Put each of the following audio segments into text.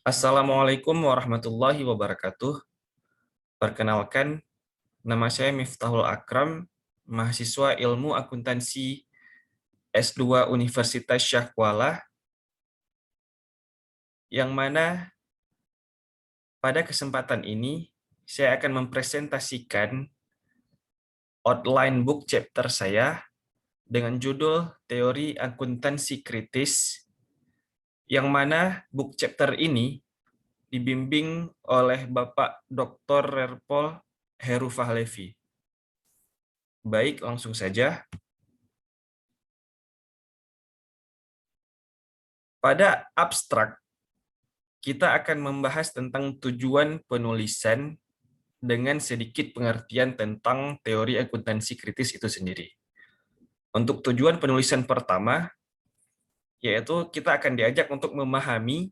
Assalamualaikum warahmatullahi wabarakatuh. Perkenalkan, nama saya Miftahul Akram, mahasiswa Ilmu Akuntansi S2 Universitas Syah Kuala, yang mana pada kesempatan ini saya akan mempresentasikan outline book chapter saya dengan judul Teori Akuntansi Kritis, yang mana book chapter ini dibimbing oleh Bapak Dr. Rerpol Heru Fahlevi. Baik, langsung saja. Pada abstrak, kita akan membahas tentang tujuan penulisan dengan sedikit pengertian tentang teori akuntansi kritis itu sendiri. Untuk tujuan penulisan pertama, yaitu kita akan diajak untuk memahami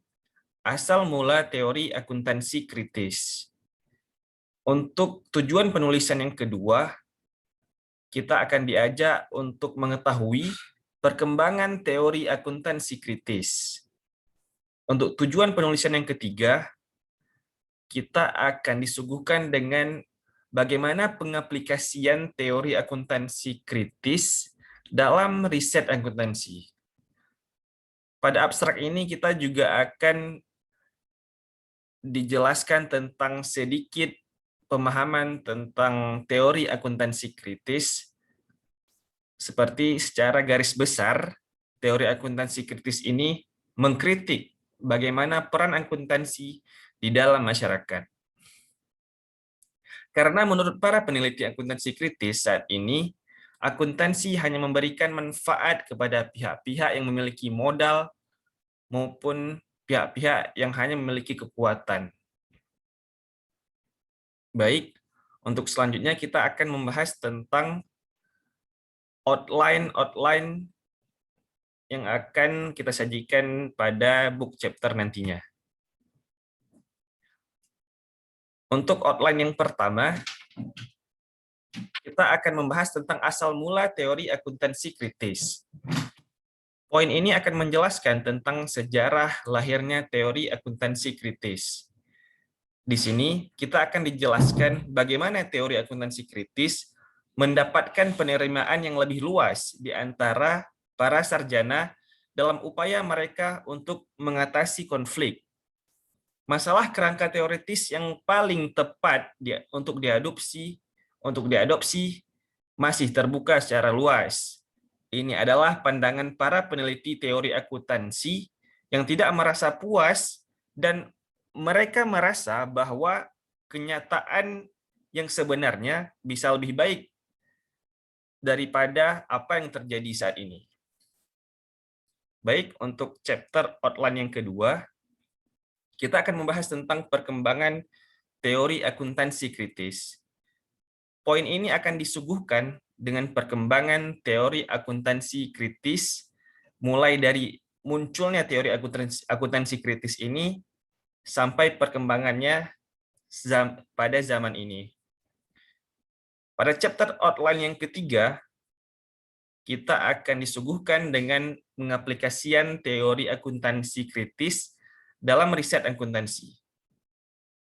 asal mula teori akuntansi kritis. Untuk tujuan penulisan yang kedua, kita akan diajak untuk mengetahui perkembangan teori akuntansi kritis. Untuk tujuan penulisan yang ketiga, kita akan disuguhkan dengan bagaimana pengaplikasian teori akuntansi kritis dalam riset akuntansi. Pada abstrak ini kita juga akan dijelaskan tentang sedikit pemahaman tentang teori akuntansi kritis, seperti secara garis besar, teori akuntansi kritis ini mengkritik bagaimana peran akuntansi di dalam masyarakat. Karena menurut para peneliti akuntansi kritis saat ini, akuntansi hanya memberikan manfaat kepada pihak-pihak yang memiliki modal maupun pihak-pihak yang hanya memiliki kekuatan. Baik, untuk selanjutnya kita akan membahas tentang outline yang akan kita sajikan pada book chapter nantinya. Untuk outline yang pertama, kita akan membahas tentang asal mula teori akuntansi kritis. Poin ini akan menjelaskan tentang sejarah lahirnya teori akuntansi kritis. Di sini kita akan dijelaskan bagaimana teori akuntansi kritis mendapatkan penerimaan yang lebih luas di antara para sarjana dalam upaya mereka untuk mengatasi konflik. Masalah kerangka teoritis yang paling tepat untuk diadopsi masih terbuka secara luas. Ini adalah pandangan para peneliti teori akuntansi yang tidak merasa puas dan mereka merasa bahwa kenyataan yang sebenarnya bisa lebih baik daripada apa yang terjadi saat ini. Baik, untuk chapter outline yang kedua, kita akan membahas tentang perkembangan teori akuntansi kritis. Poin ini akan disuguhkan dengan perkembangan teori akuntansi kritis, mulai dari munculnya teori akuntansi kritis ini sampai perkembangannya pada zaman ini. Pada chapter outline yang ketiga, kita akan disuguhkan dengan pengaplikasian teori akuntansi kritis dalam riset akuntansi.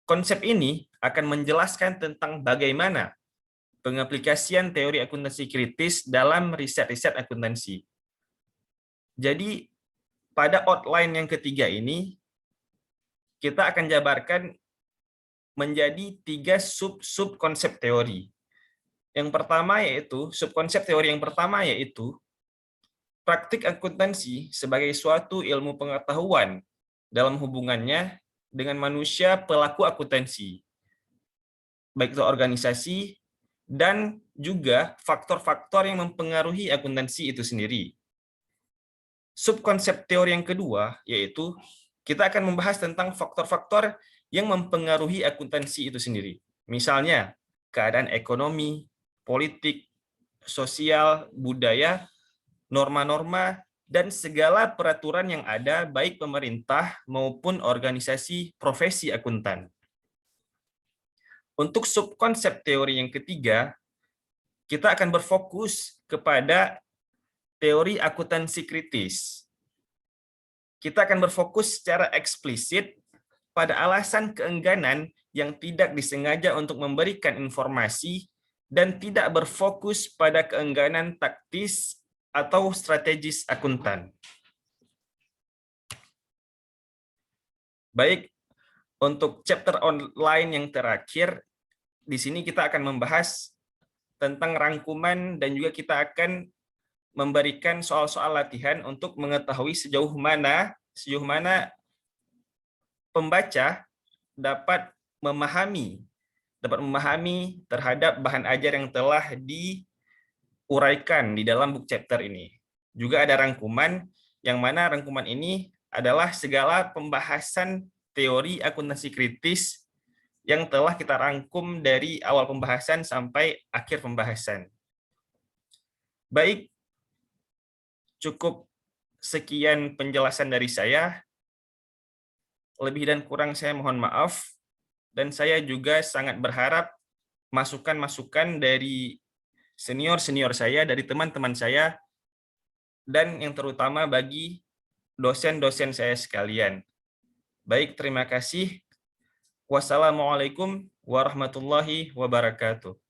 Konsep ini akan menjelaskan tentang bagaimana pengaplikasian teori akuntansi kritis dalam riset-riset akuntansi. Jadi, pada outline yang ketiga ini, kita akan jabarkan menjadi 3 sub konsep teori. Yang pertama yaitu, subkonsep teori yang pertama yaitu praktik akuntansi sebagai suatu ilmu pengetahuan dalam hubungannya dengan manusia pelaku akuntansi, baik itu organisasi dan juga faktor-faktor yang mempengaruhi akuntansi itu sendiri. Subkonsep teori yang kedua yaitu kita akan membahas tentang faktor-faktor yang mempengaruhi akuntansi itu sendiri. Misalnya, keadaan ekonomi, politik, sosial, budaya, norma-norma, dan segala peraturan yang ada baik pemerintah maupun organisasi profesi akuntan. Untuk subkonsep teori yang ketiga, kita akan berfokus kepada teori akuntansi kritis. Kita akan berfokus secara eksplisit pada alasan keengganan yang tidak disengaja untuk memberikan informasi dan tidak berfokus pada keengganan taktis atau strategis akuntan. Baik, untuk chapter online yang terakhir, di sini kita akan membahas tentang rangkuman dan juga kita akan memberikan soal-soal latihan untuk mengetahui sejauh mana pembaca dapat memahami terhadap bahan ajar yang telah diuraikan di dalam book chapter ini. Juga ada rangkuman, yang mana rangkuman ini adalah segala pembahasan teori akuntansi kritis yang telah kita rangkum dari awal pembahasan sampai akhir pembahasan. Baik, cukup sekian penjelasan dari saya. Lebih dan kurang saya mohon maaf. Dan saya juga sangat berharap masukan-masukan dari senior-senior saya, dari teman-teman saya, dan yang terutama bagi dosen-dosen saya sekalian. Baik, terima kasih. Wassalamualaikum warahmatullahi wabarakatuh.